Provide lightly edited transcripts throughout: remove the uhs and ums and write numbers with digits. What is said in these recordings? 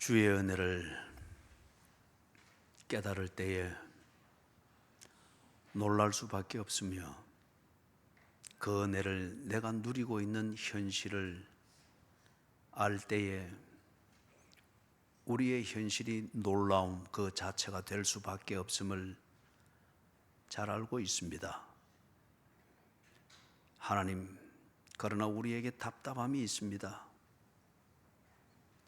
주의 은혜를 깨달을 때에 놀랄 수밖에 없으며, 그 은혜를 내가 누리고 있는 현실을 알 때에 우리의 현실이 놀라움 그 자체가 될 수밖에 없음을 잘 알고 있습니다. 하나님, 그러나 우리에게 답답함이 있습니다.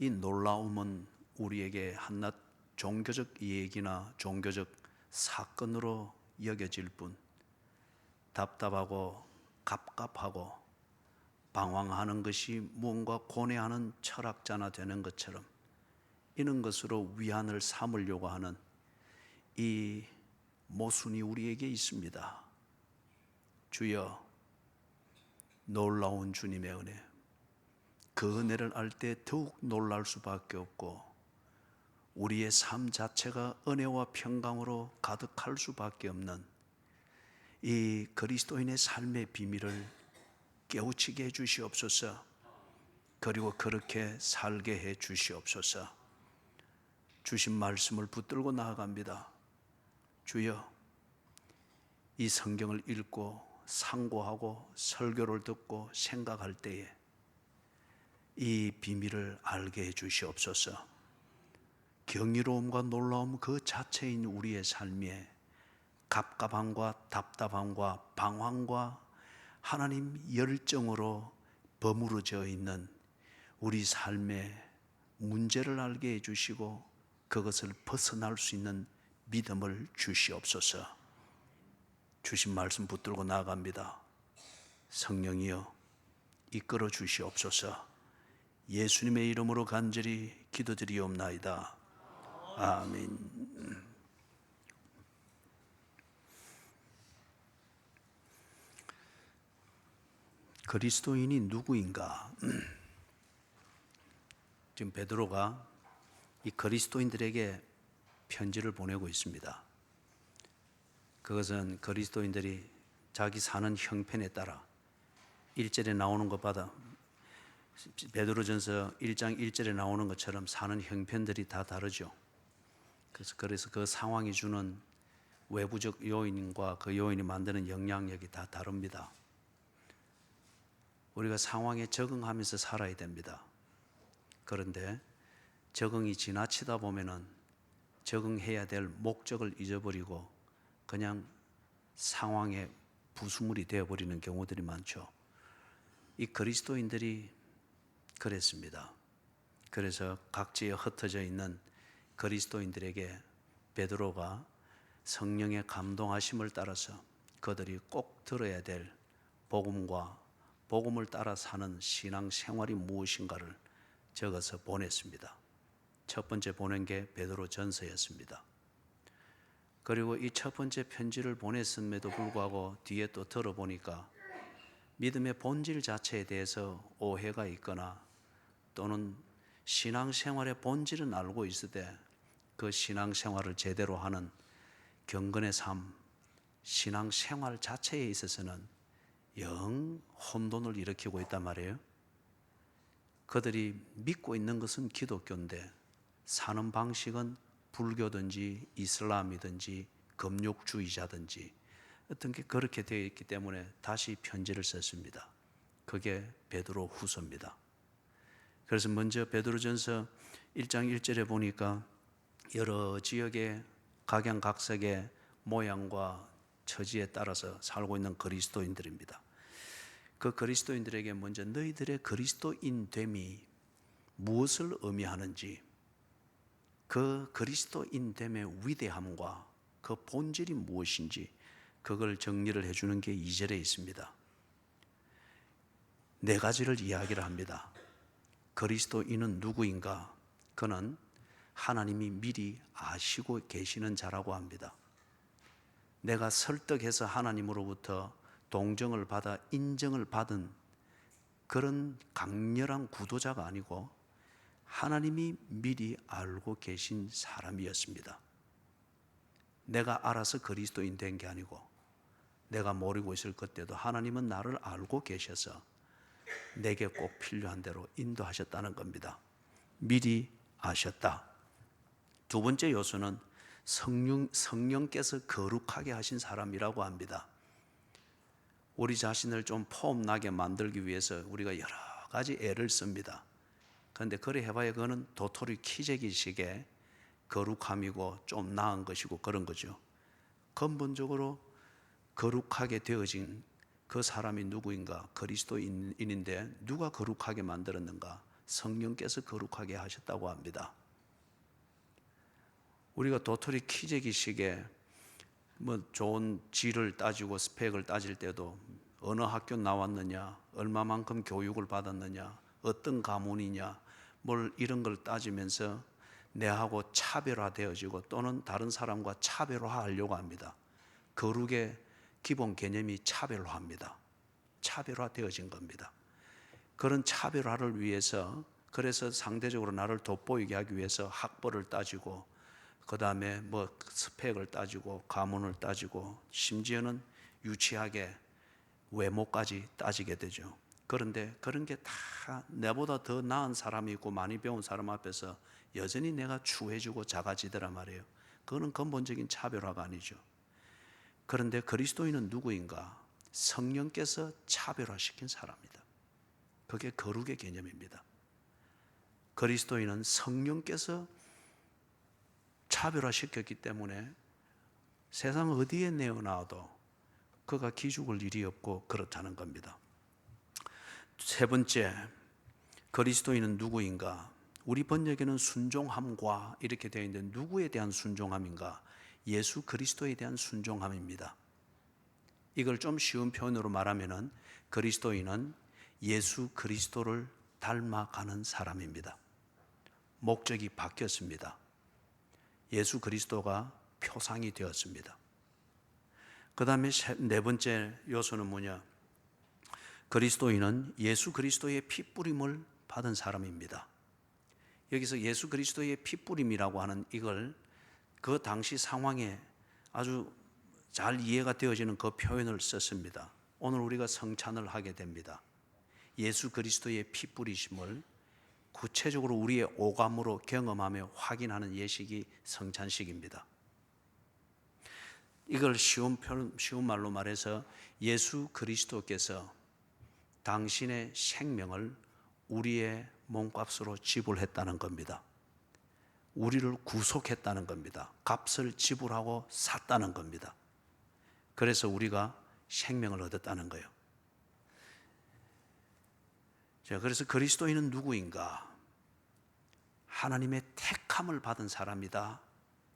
이 놀라움은 우리에게 한낱 종교적 얘기나 종교적 사건으로 여겨질 뿐, 답답하고 갑갑하고 방황하는 것이 무언가 고뇌하는 철학자나 되는 것처럼 이런 것으로 위안을 삼으려고 하는 이 모순이 우리에게 있습니다. 주여, 놀라운 주님의 은혜, 그 은혜를 알 때 더욱 놀랄 수밖에 없고 우리의 삶 자체가 은혜와 평강으로 가득할 수밖에 없는 이 그리스도인의 삶의 비밀을 깨우치게 해 주시옵소서. 그리고 그렇게 살게 해 주시옵소서. 주신 말씀을 붙들고 나아갑니다. 주여, 이 성경을 읽고 상고하고 설교를 듣고 생각할 때에 이 비밀을 알게 해 주시옵소서. 경이로움과 놀라움 그 자체인 우리의 삶에 갑갑함과 답답함과 방황과 하나님 열정으로 버무러져 있는 우리 삶의 문제를 알게 해주시고 그것을 벗어날 수 있는 믿음을 주시옵소서. 주신 말씀 붙들고 나아갑니다. 성령이여, 이끌어 주시옵소서. 예수님의 이름으로 간절히 기도드리옵나이다. 아멘. 그리스도인이 누구인가? 지금 베드로가 이 그리스도인들에게 편지를 보내고 있습니다. 그것은 그리스도인들이 자기 사는 형편에 따라 1절에 나오는 것보다 베드로전서 1장 1절에 나오는 것처럼 사는 형편들이 다 다르죠. 그래서 그 상황이 주는 외부적 요인과 그 요인이 만드는 영향력이 다 다릅니다. 우리가 상황에 적응하면서 살아야 됩니다. 그런데 적응이 지나치다 보면은 적응해야 될 목적을 잊어버리고 그냥 상황에 부수물이 되어버리는 경우들이 많죠. 이 그리스도인들이 그랬습니다. 그래서 각지에 흩어져 있는 그리스도인들에게 베드로가 성령의 감동하심을 따라서 그들이 꼭 들어야 될 복음과 복음을 따라 사는 신앙 생활이 무엇인가를 적어서 보냈습니다. 첫 번째 보낸 게 베드로전서였습니다. 그리고 이 첫 번째 편지를 보냈음에도 불구하고 뒤에 또 들어보니까 믿음의 본질 자체에 대해서 오해가 있거나 또는 신앙생활의 본질은 알고 있으되 그 신앙생활을 제대로 하는 경건의 삶, 신앙생활 자체에 있어서는 영 혼돈을 일으키고 있단 말이에요. 그들이 믿고 있는 것은 기독교인데 사는 방식은 불교든지 이슬람이든지 금욕주의자든지 어떤 게 그렇게 되어 있기 때문에 다시 편지를 썼습니다. 그게 베드로 후서입니다. 그래서 먼저 베드로전서 1장 1절에 보니까 여러 지역의 각양각색의 모양과 처지에 따라서 살고 있는 그리스도인들입니다. 그 그리스도인들에게 먼저 너희들의 그리스도인됨이 무엇을 의미하는지, 그 그리스도인됨의 위대함과 그 본질이 무엇인지 그걸 정리를 해주는 게 2절에 있습니다. 네 가지를 이야기를 합니다. 그리스도인은 누구인가? 그는 하나님이 미리 아시고 계시는 자라고 합니다. 내가 설득해서 하나님으로부터 동정을 받아 인정을 받은 그런 강렬한 구도자가 아니고 하나님이 미리 알고 계신 사람이었습니다. 내가 알아서 그리스도인 된 게 아니고 내가 모르고 있을 그때도 하나님은 나를 알고 계셔서 내게 꼭 필요한 대로 인도하셨다는 겁니다. 미리 하셨다. 두 번째 요소는 성령께서 거룩하게 하신 사람이라고 합니다. 우리 자신을 좀 폼나게 만들기 위해서 우리가 여러 가지 애를 씁니다. 그런데 그래 해봐야 그거는 도토리 키재기식의 거룩함이고 좀 나은 것이고 그런 거죠. 근본적으로 거룩하게 되어진 그 사람이 누구인가? 그리스도인인데 누가 거룩하게 만들었는가? 성령께서 거룩하게 하셨다고 합니다. 우리가 도토리 키재기식에 뭐 좋은 질을 따지고 스펙을 따질 때도 어느 학교 나왔느냐, 얼마만큼 교육을 받았느냐, 어떤 가문이냐, 뭘 이런 걸 따지면서 내하고 차별화되어지고 또는 다른 사람과 차별화하려고 합니다. 거룩의 기본 개념이 차별화입니다. 차별화되어진 겁니다. 그런 차별화를 위해서, 그래서 상대적으로 나를 돋보이게 하기 위해서 학벌을 따지고 그 다음에 뭐 스펙을 따지고 가문을 따지고 심지어는 유치하게 외모까지 따지게 되죠. 그런데 그런 게 다 내보다 더 나은 사람이 있고 많이 배운 사람 앞에서 여전히 내가 추해지고 작아지더란 말이에요. 그거는 근본적인 차별화가 아니죠. 그런데 그리스도인은 누구인가? 성령께서 차별화시킨 사람이다. 그게 거룩의 개념입니다. 그리스도인은 성령께서 차별화시켰기 때문에 세상 어디에 내어놔도 그가 기죽을 일이 없고 그렇다는 겁니다. 세 번째, 그리스도인은 누구인가? 우리 번역에는 순종함과 이렇게 되어 있는데 누구에 대한 순종함인가? 예수 그리스도에 대한 순종함입니다. 이걸 좀 쉬운 표현으로 말하면은 그리스도인은 예수 그리스도를 닮아가는 사람입니다. 목적이 바뀌었습니다. 예수 그리스도가 표상이 되었습니다. 그 다음에 네 번째 요소는 뭐냐? 그리스도인은 예수 그리스도의 피뿌림을 받은 사람입니다. 여기서 예수 그리스도의 피뿌림이라고 하는 이걸 그 당시 상황에 아주 잘 이해가 되어지는 그 표현을 썼습니다. 오늘 우리가 성찬을 하게 됩니다. 예수 그리스도의 피뿌리심을 구체적으로 우리의 오감으로 경험하며 확인하는 예식이 성찬식입니다. 이걸 쉬운 말로 말해서 예수 그리스도께서 당신의 생명을 우리의 몸값으로 지불했다는 겁니다. 우리를 구속했다는 겁니다. 값을 지불하고 샀다는 겁니다. 그래서 우리가 생명을 얻었다는 거예요. 자, 그래서 그리스도인은 누구인가? 하나님의 택함을 받은 사람이다.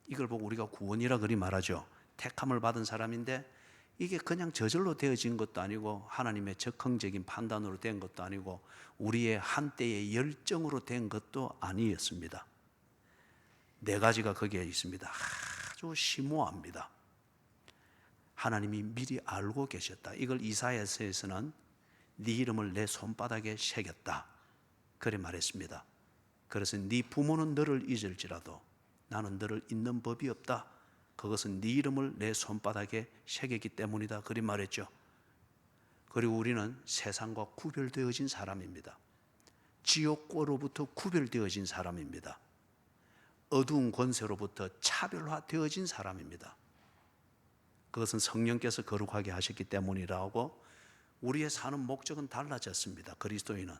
이걸 보고 우리가 구원이라 그리 말하죠. 택함을 받은 사람인데 이게 그냥 저절로 되어진 것도 아니고 하나님의 적극적인 판단으로 된 것도 아니고 우리의 한때의 열정으로 된 것도 아니었습니다. 네 가지가 거기에 있습니다. 아주 심오합니다. 하나님이 미리 알고 계셨다. 이걸 이사야서에서는 네 이름을 내 손바닥에 새겼다. 그래 말했습니다. 그래서 네 부모는 너를 잊을지라도 나는 너를 잊는 법이 없다. 그것은 네 이름을 내 손바닥에 새겼기 때문이다. 그리 말했죠. 그리고 우리는 세상과 구별되어진 사람입니다. 지옥과로부터 구별되어진 사람입니다. 어두운 권세로부터 차별화되어진 사람입니다. 그것은 성령께서 거룩하게 하셨기 때문이라고 우리의 사는 목적은 달라졌습니다. 그리스도인은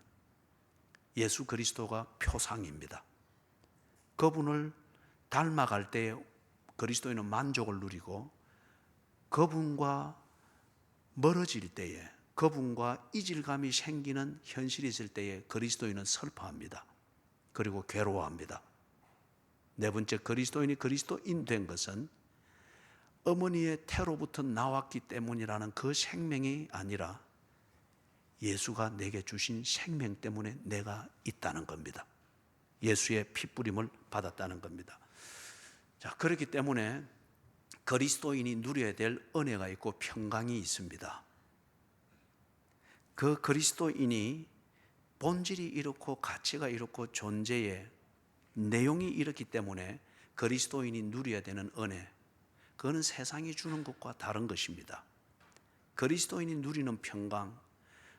예수 그리스도가 표상입니다. 그분을 닮아갈 때에 그리스도인은 만족을 누리고 그분과 멀어질 때에 그분과 이질감이 생기는 현실이 있을 때에 그리스도인은 슬퍼합니다. 그리고 괴로워합니다. 네 번째, 그리스도인이 그리스도인 된 것은 어머니의 태로부터 나왔기 때문이라는 그 생명이 아니라 예수가 내게 주신 생명 때문에 내가 있다는 겁니다. 예수의 피뿌림을 받았다는 겁니다. 자, 그렇기 때문에 그리스도인이 누려야 될 은혜가 있고 평강이 있습니다. 그 그리스도인이 본질이 이렇고 가치가 이렇고 존재의 내용이 이렇기 때문에 그리스도인이 누려야 되는 은혜, 그거는 세상이 주는 것과 다른 것입니다. 그리스도인이 누리는 평강,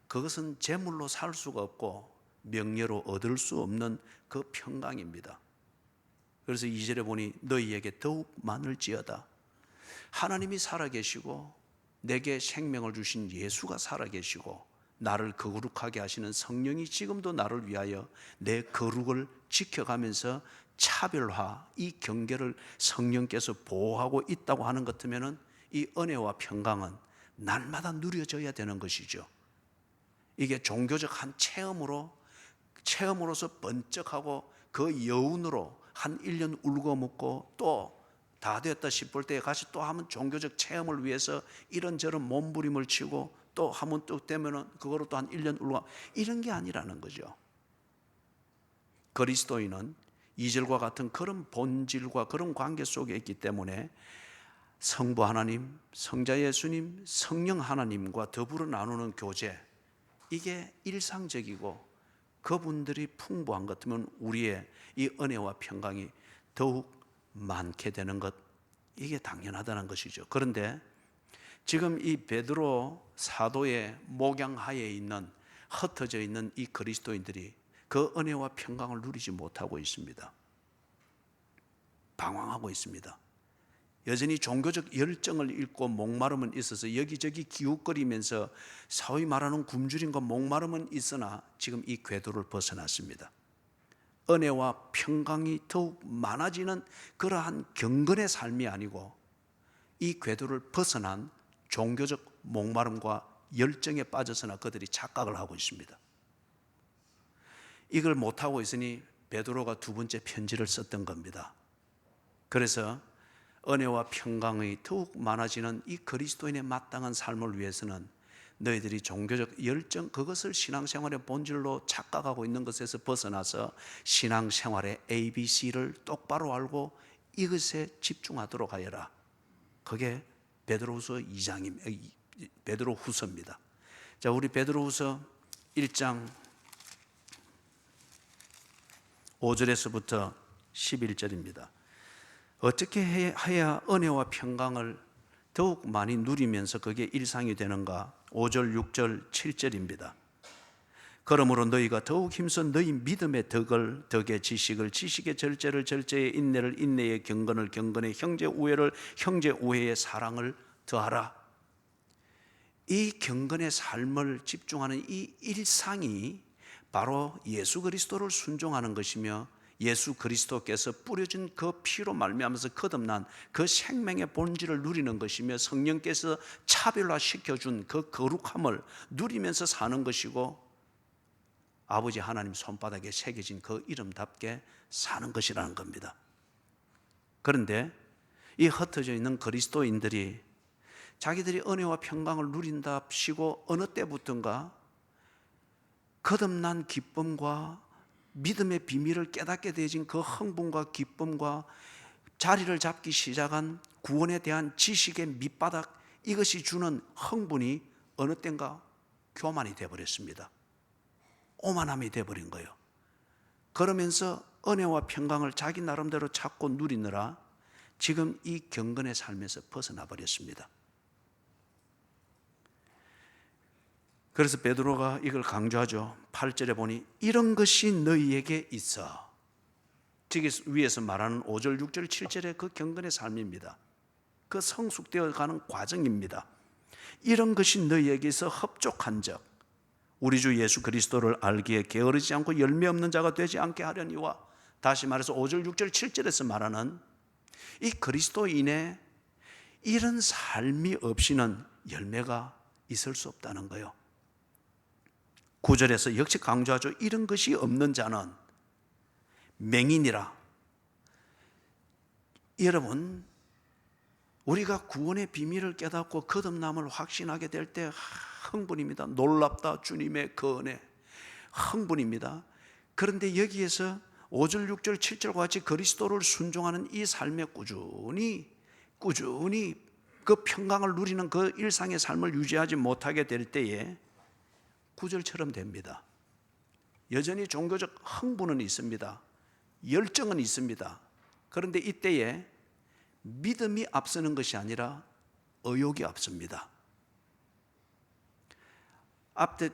그것은 재물로 살 수가 없고 명예로 얻을 수 없는 그 평강입니다. 그래서 2절에 보니 너희에게 더욱 많을지어다. 하나님이 살아계시고 내게 생명을 주신 예수가 살아계시고 나를 거룩하게 하시는 성령이 지금도 나를 위하여 내 거룩을 지켜가면서 차별화, 이 경계를 성령께서 보호하고 있다고 하는 것 같으면 이 은혜와 평강은 날마다 누려져야 되는 것이죠. 이게 종교적 한 체험으로서 번쩍하고 그 여운으로 한 1년 울고 먹고 또 다 됐다 싶을 때 같이 또 하면 종교적 체험을 위해서 이런저런 몸부림을 치고 또 하면 또 되면은 그거로 또 한 1년 울고 이런 게 아니라는 거죠. 그리스도인은 2절과 같은 그런 본질과 그런 관계 속에 있기 때문에 성부 하나님, 성자 예수님, 성령 하나님과 더불어 나누는 교제, 이게 일상적이고 그분들이 풍부한 것 같으면 우리의 이 은혜와 평강이 더욱 많게 되는 것, 이게 당연하다는 것이죠. 그런데 지금 이 베드로 사도의 목양하에 있는 흩어져 있는 이 그리스도인들이 그 은혜와 평강을 누리지 못하고 있습니다. 방황하고 있습니다. 여전히 종교적 열정을 잃고 목마름은 있어서 여기저기 기웃거리면서 소위 말하는 굶주림과 목마름은 있으나 지금 이 궤도를 벗어났습니다. 은혜와 평강이 더욱 많아지는 그러한 경건의 삶이 아니고 이 궤도를 벗어난 종교적 목마름과 열정에 빠져서나 그들이 착각을 하고 있습니다. 이걸 못하고 있으니 베드로가 두 번째 편지를 썼던 겁니다. 그래서 은혜와 평강이 더욱 많아지는 이 그리스도인의 마땅한 삶을 위해서는 너희들이 종교적 열정, 그것을 신앙생활의 본질로 착각하고 있는 것에서 벗어나서 신앙생활의 ABC를 똑바로 알고 이것에 집중하도록 하여라. 그게 베드로후서 2장입니다. 베드로후서입니다. 자, 우리 베드로후서 1장 5절에서부터 11절입니다. 어떻게 해야 은혜와 평강을 더욱 많이 누리면서 그게 일상이 되는가? 5절, 6절, 7절입니다. 그러므로 너희가 더욱 힘써 너희 믿음의 덕의 지식을, 지식의 절제를, 절제의 인내를, 인내의 경건을, 경건의 형제 우애를, 형제 우애의 사랑을 더하라. 이 경건의 삶을 집중하는 이 일상이 바로 예수 그리스도를 순종하는 것이며 예수 그리스도께서 뿌려진 그 피로 말미암아서 거듭난 그 생명의 본질을 누리는 것이며 성령께서 차별화시켜준 그 거룩함을 누리면서 사는 것이고 아버지 하나님 손바닥에 새겨진 그 이름답게 사는 것이라는 겁니다. 그런데 이 흩어져 있는 그리스도인들이 자기들이 은혜와 평강을 누린답시고 어느 때부턴가 거듭난 기쁨과 믿음의 비밀을 깨닫게 되어진 그 흥분과 기쁨과 자리를 잡기 시작한 구원에 대한 지식의 밑바닥, 이것이 주는 흥분이 어느 땐가 교만이 되어버렸습니다. 오만함이 되어버린 거예요. 그러면서 은혜와 평강을 자기 나름대로 찾고 누리느라 지금 이 경건의 삶에서 벗어나 버렸습니다. 그래서 베드로가 이걸 강조하죠. 8절에 보니 이런 것이 너희에게 있어. 저기 위에서 말하는 5절, 6절, 7절의 그 경건의 삶입니다. 그 성숙되어 가는 과정입니다. 이런 것이 너희에게 있어 흡족한 적, 우리 주 예수 그리스도를 알기에 게으르지 않고 열매 없는 자가 되지 않게 하려니와, 다시 말해서 5절, 6절, 7절에서 말하는 이 그리스도인의 이런 삶이 없이는 열매가 있을 수 없다는 거예요. 9절에서 역시 강조하죠. 이런 것이 없는 자는 맹인이라. 여러분, 우리가 구원의 비밀을 깨닫고 거듭남을 확신하게 될 때 흥분입니다. 놀랍다 주님의 그 은혜, 흥분입니다. 그런데 여기에서 5절, 6절, 7절과 같이 그리스도를 순종하는 이 삶에 꾸준히 그 평강을 누리는 그 일상의 삶을 유지하지 못하게 될 때에 9절처럼 됩니다. 여전히 종교적 흥분은 있습니다. 열정은 있습니다. 그런데 이때에 믿음이 앞서는 것이 아니라 의욕이 앞섭니다. 앞에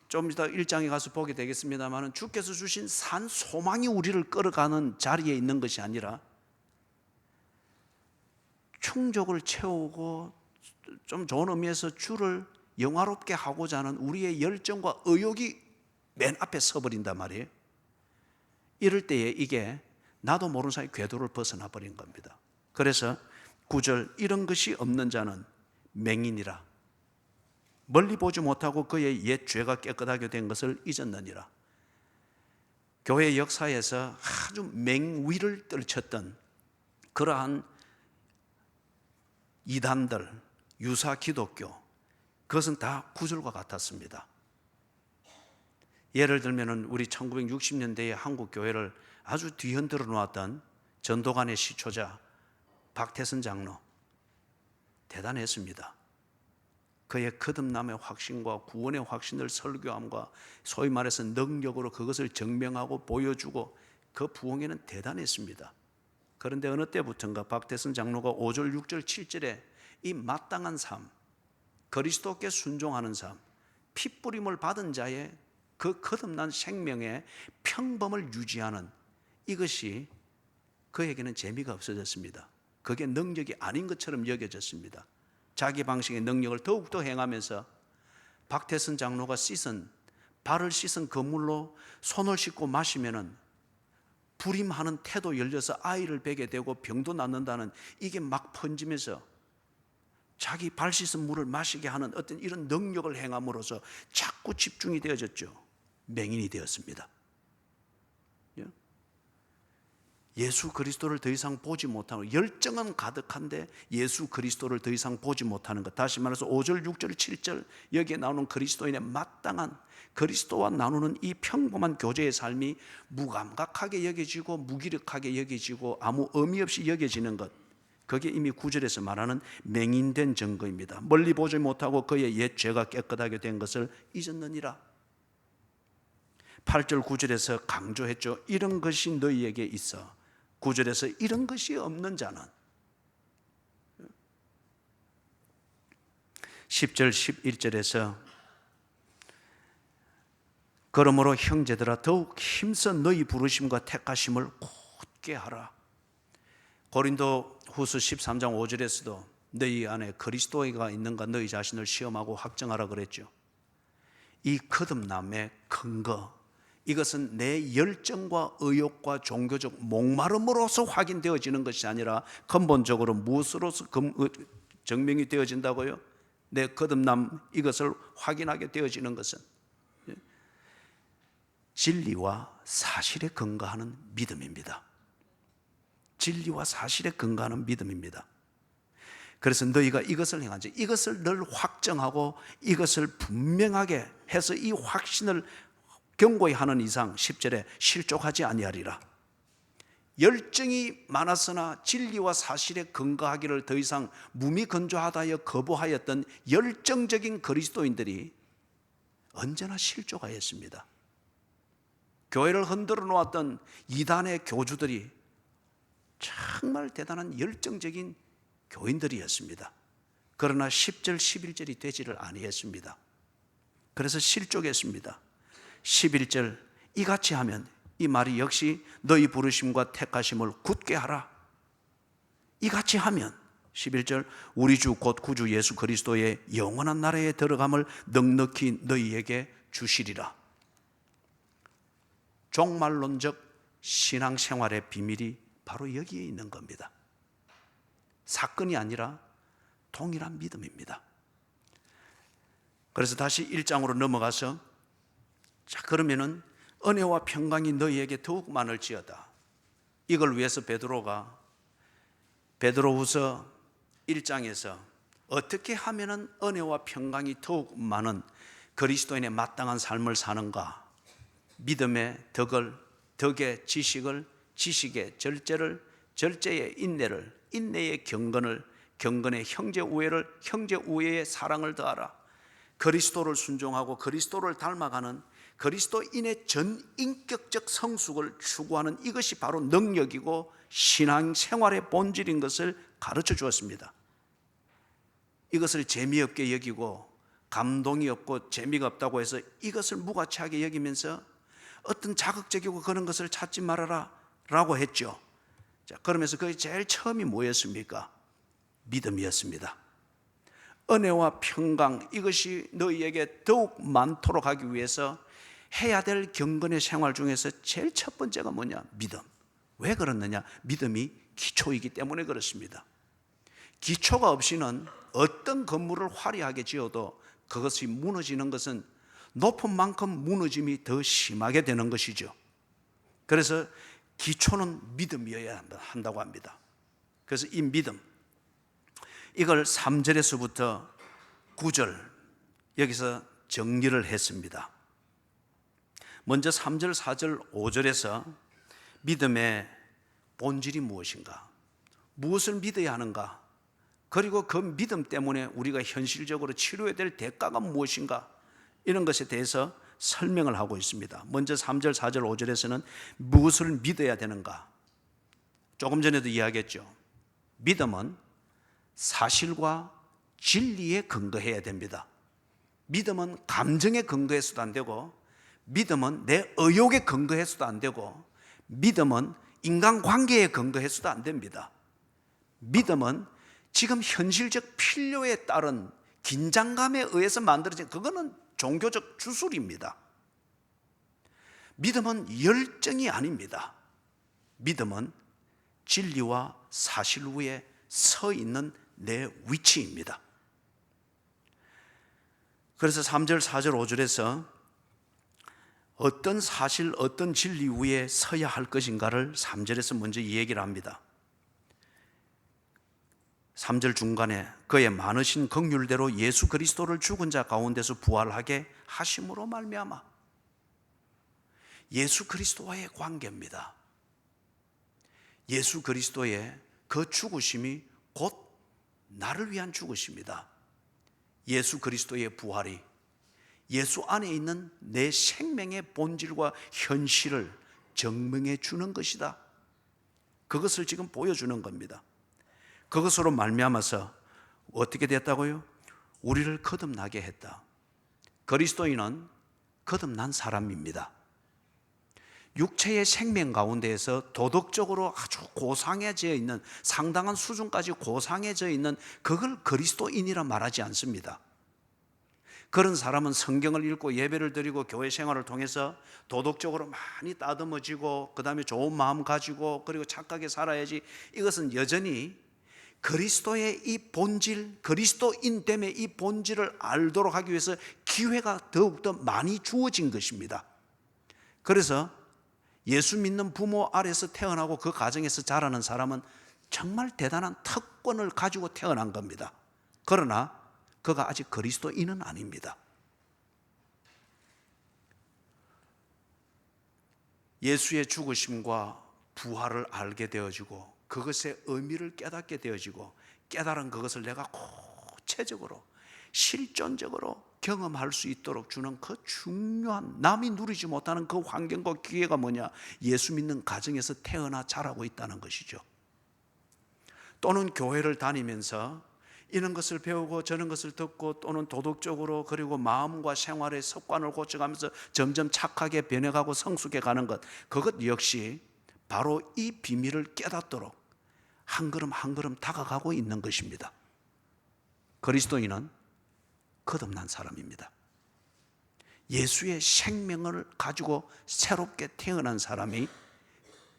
좀 이따 1장에 가서 보게 되겠습니다만 주께서 주신 산 소망이 우리를 끌어가는 자리에 있는 것이 아니라 충족을 채우고 좀 좋은 의미에서 주를 영화롭게 하고자 하는 우리의 열정과 의욕이 맨 앞에 서버린단 말이에요. 이럴 때에 이게 나도 모르는 사이 궤도를 벗어나 버린 겁니다. 그래서 9절 이런 것이 없는 자는 맹인이라 멀리 보지 못하고 그의 옛 죄가 깨끗하게 된 것을 잊었느니라. 교회 역사에서 아주 맹위를 떨쳤던 그러한 이단들, 유사 기독교, 그것은 다 9절과 같았습니다. 예를 들면 우리 1960년대에 한국 교회를 아주 뒤흔들어 놓았던 전도관의 시초자 박태선 장로, 대단했습니다. 그의 거듭남의 확신과 구원의 확신을 설교함과 소위 말해서 능력으로 그것을 증명하고 보여주고 그 부흥에는 대단했습니다. 그런데 어느 때부터인가 박태선 장로가 5절, 6절, 7절에 이 마땅한 삶, 그리스도께 순종하는 삶, 핏부림을 받은 자의 그 거듭난 생명의 평범을 유지하는 이것이 그에게는 재미가 없어졌습니다. 그게 능력이 아닌 것처럼 여겨졌습니다. 자기 방식의 능력을 더욱더 행하면서 박태선 장로가 발을 씻은 그물로 손을 씻고 마시면은 불임하는 태도 열려서 아이를 베게 되고 병도 낫는다는 이게 막 번지면서 자기 발 씻은 물을 마시게 하는 어떤 이런 능력을 행함으로써 자꾸 집중이 되어졌죠. 맹인이 되었습니다. 예수 그리스도를 더 이상 보지 못하는, 열정은 가득한데 예수 그리스도를 더 이상 보지 못하는 것. 다시 말해서 5절, 6절, 7절 여기에 나오는 그리스도인의 마땅한 그리스도와 나누는 이 평범한 교제의 삶이 무감각하게 여겨지고 무기력하게 여겨지고 아무 의미 없이 여겨지는 것, 그게 이미 9절에서 말하는 맹인된 증거입니다. 멀리 보지 못하고 그의 옛 죄가 깨끗하게 된 것을 잊었느니라. 8절 9절에서 강조했죠. 이런 것이 너희에게 있어. 9절에서 이런 것이 없는 자는, 10절 11절에서 그러므로 형제들아 더욱 힘써 너희 부르심과 택하심을 굳게 하라. 고린도 후서 13장 5절에서도 너희 안에 그리스도가 있는가 너희 자신을 시험하고 확정하라 그랬죠. 이 거듭남의 근거, 이것은 내 열정과 의욕과 종교적 목마름으로서 확인되어지는 것이 아니라 근본적으로 무엇으로서 증명이 되어진다고요? 내 거듭남, 이것을 확인하게 되어지는 것은 진리와 사실에 근거하는 믿음입니다. 진리와 사실에 근거하는 믿음입니다. 그래서 너희가 이것을 행하지, 이것을 늘 확정하고 이것을 분명하게 해서 이 확신을 견고히 하는 이상 10절에 실족하지 아니하리라. 열정이 많았으나 진리와 사실에 근거하기를 더 이상 무미건조하다여 거부하였던 열정적인 그리스도인들이 언제나 실족하였습니다. 교회를 흔들어 놓았던 이단의 교주들이 정말 대단한 열정적인 교인들이었습니다. 그러나 10절 11절이 되지를 아니했습니다. 그래서 실족했습니다. 11절 이같이 하면, 이 말이 역시 너희 부르심과 택하심을 굳게 하라. 이같이 하면 11절 우리 주 곧 구주 예수 그리스도의 영원한 나라에 들어감을 넉넉히 너희에게 주시리라. 종말론적 신앙생활의 비밀이 바로 여기에 있는 겁니다. 사건이 아니라 동일한 믿음입니다. 그래서 다시 1장으로 넘어가서, 자 그러면은 은혜와 평강이 너희에게 더욱 많을지어다. 이걸 위해서 베드로후서 1장에서 어떻게 하면은 은혜와 평강이 더욱 많은 그리스도인의 마땅한 삶을 사는가, 믿음의 덕의 지식을, 지식의 절제를, 절제의 인내를, 인내의 경건을, 경건의 형제 우애를, 형제 우애의 사랑을 더하라. 그리스도를 순종하고 그리스도를 닮아가는 그리스도인의 전인격적 성숙을 추구하는 이것이 바로 능력이고 신앙생활의 본질인 것을 가르쳐 주었습니다. 이것을 재미없게 여기고 감동이 없고 재미가 없다고 해서 이것을 무가치하게 여기면서 어떤 자극적이고 그런 것을 찾지 말아라 라고 했죠. 자, 그러면서 그게 제일 처음이 뭐였습니까? 믿음이었습니다. 은혜와 평강, 이것이 너희에게 더욱 많도록 하기 위해서 해야 될 경건의 생활 중에서 제일 첫 번째가 뭐냐? 믿음. 왜 그렇느냐? 믿음이 기초이기 때문에 그렇습니다. 기초가 없이는 어떤 건물을 화려하게 지어도 그것이 무너지는 것은 높은 만큼 무너짐이 더 심하게 되는 것이죠. 그래서 기초는 믿음이어야 한다고 합니다. 그래서 이 믿음, 이걸 3절에서부터 9절 여기서 정리를 했습니다. 먼저 3절, 4절, 5절에서 믿음의 본질이 무엇인가, 무엇을 믿어야 하는가, 그리고 그 믿음 때문에 우리가 현실적으로 치료해야 될 대가가 무엇인가, 이런 것에 대해서 설명을 하고 있습니다. 먼저 3절, 4절, 5절에서는 무엇을 믿어야 되는가, 조금 전에도 이야기했죠. 믿음은 사실과 진리에 근거해야 됩니다. 믿음은 감정에 근거해서도 안 되고, 믿음은 내 의욕에 근거해서도 안 되고, 믿음은 인간관계에 근거해서도 안 됩니다. 믿음은 지금 현실적 필요에 따른 긴장감에 의해서 만들어진, 그거는 종교적 주술입니다. 믿음은 열정이 아닙니다. 믿음은 진리와 사실 위에 서 있는 내 위치입니다. 그래서 3절, 4절, 5절에서 어떤 사실, 어떤 진리 위에 서야 할 것인가를 3절에서 먼저 이 얘기를 합니다. 3절 중간에 그의 많으신 긍휼대로 예수 그리스도를 죽은 자 가운데서 부활하게 하심으로 말미암아, 예수 그리스도와의 관계입니다. 예수 그리스도의 그 죽으심이 곧 나를 위한 죽으심이다. 예수 그리스도의 부활이 예수 안에 있는 내 생명의 본질과 현실을 증명해 주는 것이다. 그것을 지금 보여주는 겁니다. 그것으로 말미암아서 어떻게 됐다고요? 우리를 거듭나게 했다. 그리스도인은 거듭난 사람입니다. 육체의 생명 가운데에서 도덕적으로 아주 고상해져 있는, 상당한 수준까지 고상해져 있는 그걸 그리스도인이라 말하지 않습니다. 그런 사람은 성경을 읽고 예배를 드리고 교회 생활을 통해서 도덕적으로 많이 따듬어지고, 그 다음에 좋은 마음 가지고, 그리고 착하게 살아야지, 이것은 여전히 그리스도의 이 본질, 그리스도인됨의 이 본질을 알도록 하기 위해서 기회가 더욱더 많이 주어진 것입니다. 그래서 예수 믿는 부모 아래서 태어나고 그 가정에서 자라는 사람은 정말 대단한 특권을 가지고 태어난 겁니다. 그러나 그가 아직 그리스도인은 아닙니다. 예수의 죽으심과 부활을 알게 되어지고 그것의 의미를 깨닫게 되어지고, 깨달은 그것을 내가 구체적으로 실존적으로 경험할 수 있도록 주는 그 중요한, 남이 누리지 못하는 그 환경과 기회가 뭐냐? 예수 믿는 가정에서 태어나 자라고 있다는 것이죠. 또는 교회를 다니면서 이런 것을 배우고 저런 것을 듣고, 또는 도덕적으로, 그리고 마음과 생활의 습관을 고쳐가면서 점점 착하게 변해가고 성숙해 가는 것, 그것 역시 바로 이 비밀을 깨닫도록 한 걸음 한 걸음 다가가고 있는 것입니다. 그리스도인은 거듭난 사람입니다. 예수의 생명을 가지고 새롭게 태어난 사람이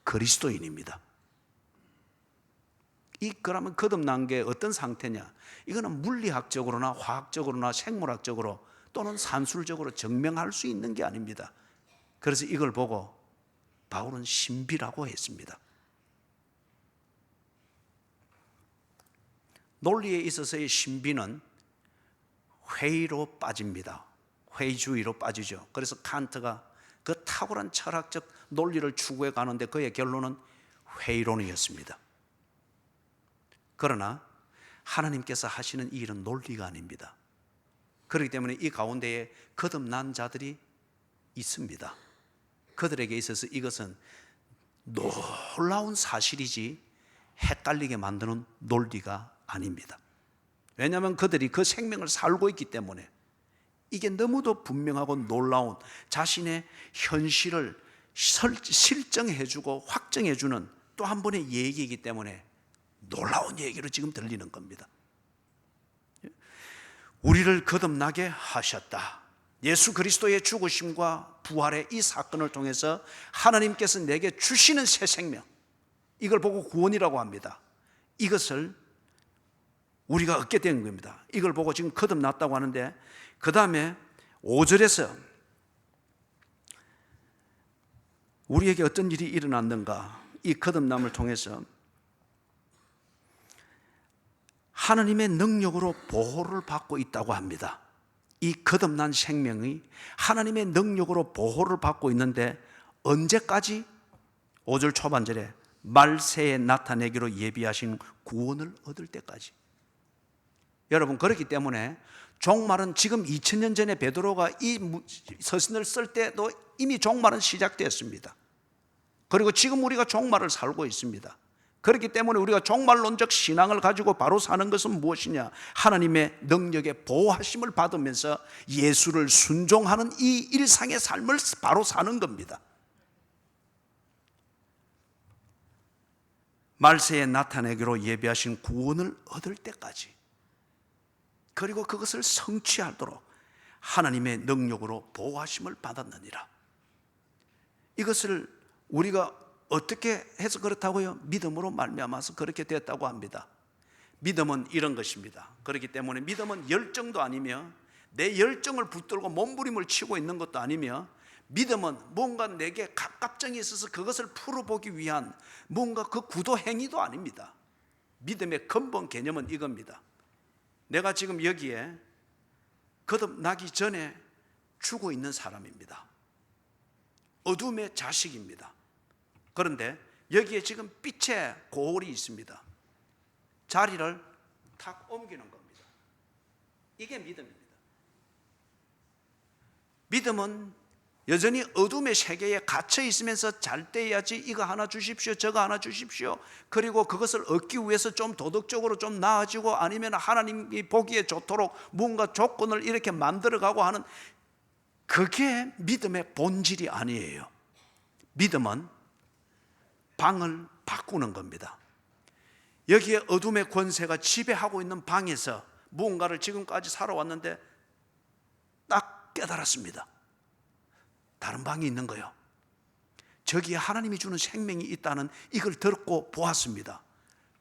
그리스도인입니다. 그러면 거듭난 게 어떤 상태냐? 이거는 물리학적으로나 화학적으로나 생물학적으로 또는 산술적으로 증명할 수 있는 게 아닙니다. 그래서 이걸 보고 바울은 신비라고 했습니다. 논리에 있어서의 신비는 회의로 빠집니다. 회의주의로 빠지죠. 그래서 칸트가 그 탁월한 철학적 논리를 추구해 가는데 그의 결론은 회의론이었습니다. 그러나 하나님께서 하시는 이 일은 논리가 아닙니다. 그렇기 때문에 이 가운데에 거듭난 자들이 있습니다. 그들에게 있어서 이것은 놀라운 사실이지 헷갈리게 만드는 논리가 아닙니다. 왜냐하면 그들이 그 생명을 살고 있기 때문에, 이게 너무도 분명하고 놀라운 자신의 현실을 실정해주고 확정해주는 또 한 번의 얘기이기 때문에 놀라운 얘기로 지금 들리는 겁니다. 우리를 거듭나게 하셨다. 예수 그리스도의 죽으심과 부활의 이 사건을 통해서 하나님께서 내게 주시는 새 생명, 이걸 보고 구원이라고 합니다. 이것을 우리가 얻게 된 겁니다. 이걸 보고 지금 거듭났다고 하는데, 그 다음에 5절에서 우리에게 어떤 일이 일어났는가, 이 거듭남을 통해서 하나님의 능력으로 보호를 받고 있다고 합니다. 이 거듭난 생명이 하나님의 능력으로 보호를 받고 있는데 언제까지? 5절 초반절에 말세에 나타내기로 예비하신 구원을 얻을 때까지. 여러분, 그렇기 때문에 종말은 지금 2000년 전에 베드로가 이 서신을 쓸 때도 이미 종말은 시작되었습니다. 그리고 지금 우리가 종말을 살고 있습니다. 그렇기 때문에 우리가 종말론적 신앙을 가지고 바로 사는 것은 무엇이냐? 하나님의 능력의 보호하심을 받으면서 예수를 순종하는 이 일상의 삶을 바로 사는 겁니다. 말세에 나타내기로 예비하신 구원을 얻을 때까지, 그리고 그것을 성취하도록 하나님의 능력으로 보호하심을 받았느니라. 이것을 우리가 어떻게 해서 그렇다고요? 믿음으로 말미암아서 그렇게 됐다고 합니다. 믿음은 이런 것입니다. 그렇기 때문에 믿음은 열정도 아니며 내 열정을 붙들고 몸부림을 치고 있는 것도 아니며, 믿음은 뭔가 내게 갑갑증이 있어서 그것을 풀어보기 위한 뭔가 그 구도 행위도 아닙니다. 믿음의 근본 개념은 이겁니다. 내가 지금 여기에 거듭나기 전에 죽어 있는 사람입니다. 어둠의 자식입니다. 그런데 여기에 지금 빛의 고울이 있습니다. 자리를 탁 옮기는 겁니다. 이게 믿음입니다. 믿음은 여전히 어둠의 세계에 갇혀 있으면서 잘 때야지 이거 하나 주십시오, 저거 하나 주십시오. 그리고 그것을 얻기 위해서 좀 도덕적으로 좀 나아지고, 아니면 하나님이 보기에 좋도록 뭔가 조건을 이렇게 만들어가고 하는, 그게 믿음의 본질이 아니에요. 믿음은 방을 바꾸는 겁니다. 여기에 어둠의 권세가 지배하고 있는 방에서 무언가를 지금까지 살아왔는데 딱 깨달았습니다. 다른 방이 있는 거예요. 저기에 하나님이 주는 생명이 있다는 이걸 듣고 보았습니다.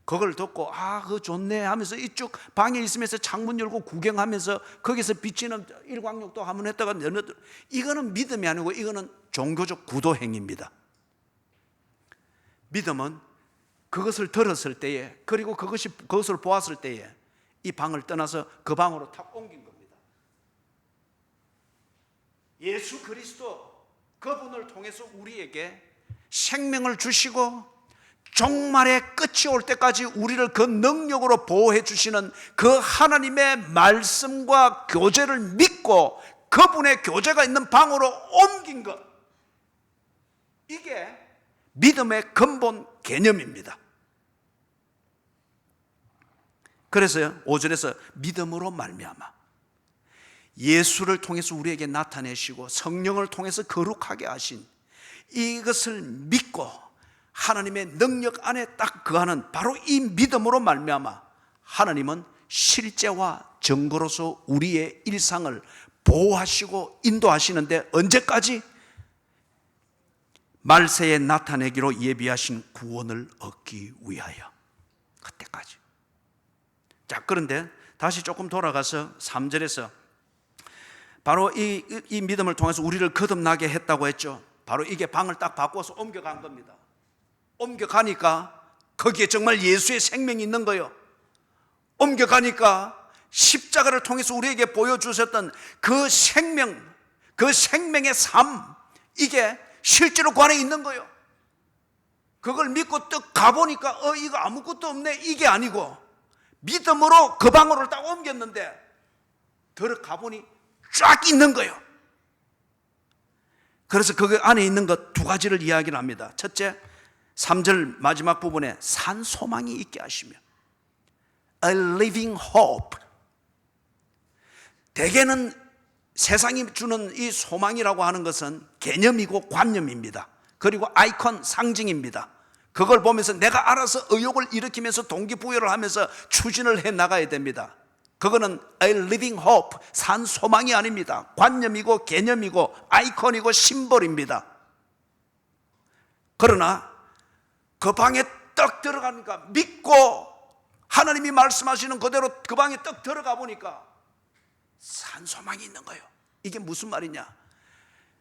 그걸 듣고 그거 좋네 하면서 이쪽 방에 있으면서 창문 열고 구경하면서 거기서 비치는 일광욕도 한번 했다가, 이거는 믿음이 아니고 이거는 종교적 구도행위입니다. 믿음은 그것을 들었을 때에, 그리고 그것을 보았을 때에 이 방을 떠나서 그 방으로 탁 옮긴 겁니다. 예수 그리스도, 그분을 통해서 우리에게 생명을 주시고 종말의 끝이 올 때까지 우리를 그 능력으로 보호해 주시는 그 하나님의 말씀과 교제를 믿고 그분의 교제가 있는 방으로 옮긴 것, 이게 믿음의 근본 개념입니다. 그래서 5절에서 믿음으로 말미암아 예수를 통해서 우리에게 나타내시고 성령을 통해서 거룩하게 하신 이것을 믿고 하나님의 능력 안에 딱 거하는 바로 이 믿음으로 말미암아 하나님은 실제와 증거로서 우리의 일상을 보호하시고 인도하시는데, 언제까지? 말세에 나타내기로 예비하신 구원을 얻기 위하여, 그때까지. 자, 그런데 다시 조금 돌아가서 3절에서 바로 이 믿음을 통해서 우리를 거듭나게 했다고 했죠. 바로 이게 방을 딱 바꿔서 옮겨간 겁니다. 옮겨가니까 거기에 정말 예수의 생명이 있는 거예요. 옮겨가니까 십자가를 통해서 우리에게 보여주셨던 그 생명, 그 생명의 삶, 이게 실제로 그 안에 있는 거예요. 그걸 믿고 딱 가보니까 이거 아무것도 없네, 이게 아니고 믿음으로 그 방으로 딱 옮겼는데 들어가보니 쫙 있는 거예요. 그래서 그 안에 있는 것 두 가지를 이야기를 합니다. 첫째, 3절 마지막 부분에 산 소망이 있게 하시며, A living hope. 대개는 세상이 주는 이 소망이라고 하는 것은 개념이고 관념입니다. 그리고 아이콘, 상징입니다. 그걸 보면서 내가 알아서 의욕을 일으키면서 동기부여를 하면서 추진을 해 나가야 됩니다. 그거는 a living hope, 산 소망이 아닙니다. 관념이고 개념이고 아이콘이고 심볼입니다. 그러나 그 방에 딱 들어가니까 믿고 하나님이 말씀하시는 그대로 그 방에 딱 들어가 보니까 산 소망이 있는 거예요. 이게 무슨 말이냐?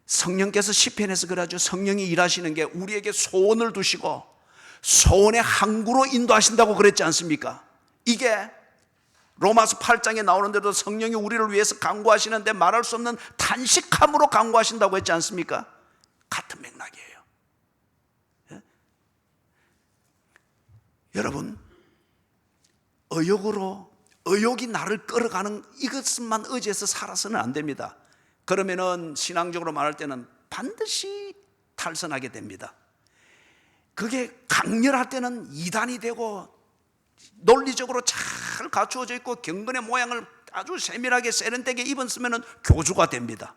성령께서 시편에서 그러죠. 성령이 일하시는 게 우리에게 소원을 두시고 소원의 항구로 인도하신다고 그랬지 않습니까? 이게 로마서 8장에 나오는데도 성령이 우리를 위해서 간구하시는데 말할 수 없는 탄식함으로 간구하신다고 했지 않습니까? 같은 맥락이에요. 예? 여러분, 의욕이 나를 끌어가는 이것만 의지해서 살아서는 안 됩니다. 그러면은 신앙적으로 말할 때는 반드시 탈선하게 됩니다. 그게 강렬할 때는 이단이 되고 논리적으로 잘 갖추어져 있고 경건의 모양을 아주 세밀하게 세련되게 입었으면 교주가 됩니다.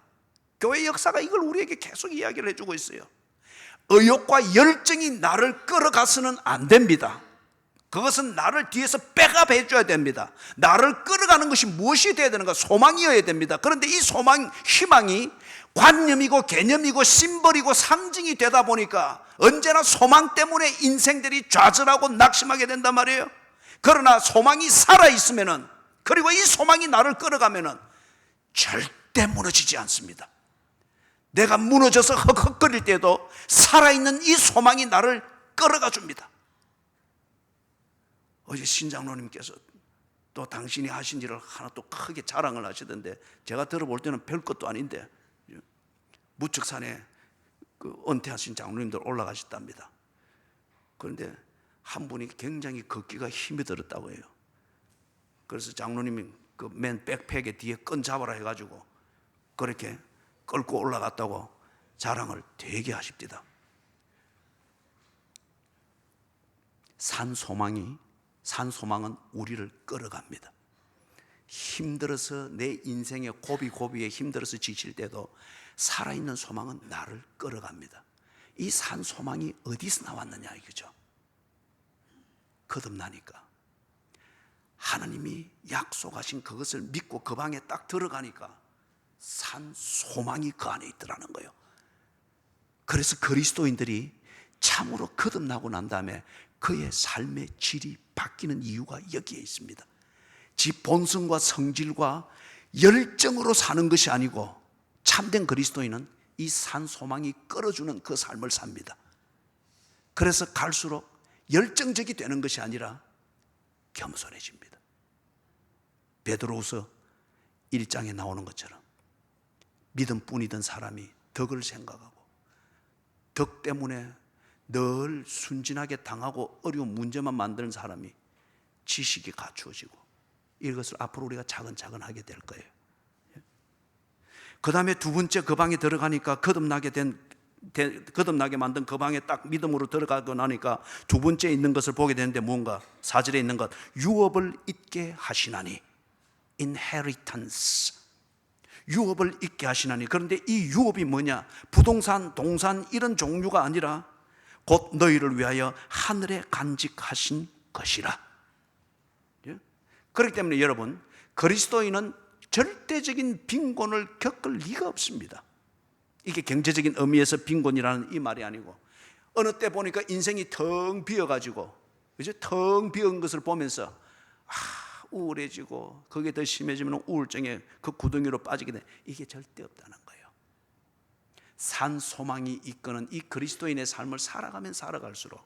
교회 역사가 이걸 우리에게 계속 이야기를 해주고 있어요. 의욕과 열정이 나를 끌어가서는 안 됩니다. 그것은 나를 뒤에서 백업 해줘야 됩니다. 나를 끌어가는 것이 무엇이 되어야 되는가? 소망이어야 됩니다. 그런데 이 소망, 희망이 관념이고 개념이고 심벌이고 상징이 되다 보니까 언제나 소망 때문에 인생들이 좌절하고 낙심하게 된단 말이에요. 그러나 소망이 살아있으면은, 그리고 이 소망이 나를 끌어가면은 절대 무너지지 않습니다. 내가 무너져서 헉헉거릴 때도 살아있는 이 소망이 나를 끌어가 줍니다. 어제 신장로님께서 또 당신이 하신 일을 하나 또 크게 자랑을 하시던데, 제가 들어볼 때는 별 것도 아닌데 무측산에 그 은퇴하신 장로님들 올라가셨답니다. 그런데 한 분이 굉장히 걷기가 힘이 들었다고 해요. 그래서 장로님이 그 맨 백팩에 뒤에 끈 잡아라 해가지고 그렇게 끌고 올라갔다고 자랑을 되게 하십니다. 산 소망은 우리를 끌어갑니다. 힘들어서 내 인생의 고비고비에 힘들어서 지칠 때도 살아있는 소망은 나를 끌어갑니다. 이 산 소망이 어디서 나왔느냐 이거죠. 거듭나니까 하나님이 약속하신 그것을 믿고 그 방에 딱 들어가니까 산 소망이 그 안에 있더라는 거예요. 그래서 그리스도인들이 참으로 거듭나고 난 다음에 그의 삶의 질이 바뀌는 이유가 여기에 있습니다. 지 본성과 성질과 열정으로 사는 것이 아니고 참된 그리스도인은 이 산 소망이 끌어주는 그 삶을 삽니다. 그래서 갈수록 열정적이 되는 것이 아니라 겸손해집니다. 베드로후서 1장에 나오는 것처럼 믿음뿐이던 사람이 덕을 생각하고 덕 때문에 늘 순진하게 당하고 어려운 문제만 만드는 사람이 지식이 갖추어지고 이것을 앞으로 우리가 차근차근 하게 될 거예요. 그 다음에 두 번째 그 방에 들어가니까 거듭나게 만든 그 방에 딱 믿음으로 들어가고 나니까 두 번째 있는 것을 보게 되는데 뭔가 4절에 있는 것, 유업을 잊게 하시나니, inheritance, 유업을 잊게 하시나니. 그런데 이 유업이 뭐냐? 부동산, 동산 이런 종류가 아니라 곧 너희를 위하여 하늘에 간직하신 것이라. 그렇기 때문에 여러분, 그리스도인은 절대적인 빈곤을 겪을 리가 없습니다. 이게 경제적인 의미에서 빈곤이라는 이 말이 아니고, 어느 때 보니까 인생이 텅 비어가지고, 그죠? 텅 비은 것을 보면서 우울해지고 그게 더 심해지면 우울증에 그 구덩이로 빠지게 돼. 이게 절대 없다는 거예요. 산 소망이 이끄는 이 그리스도인의 삶을 살아가면 살아갈수록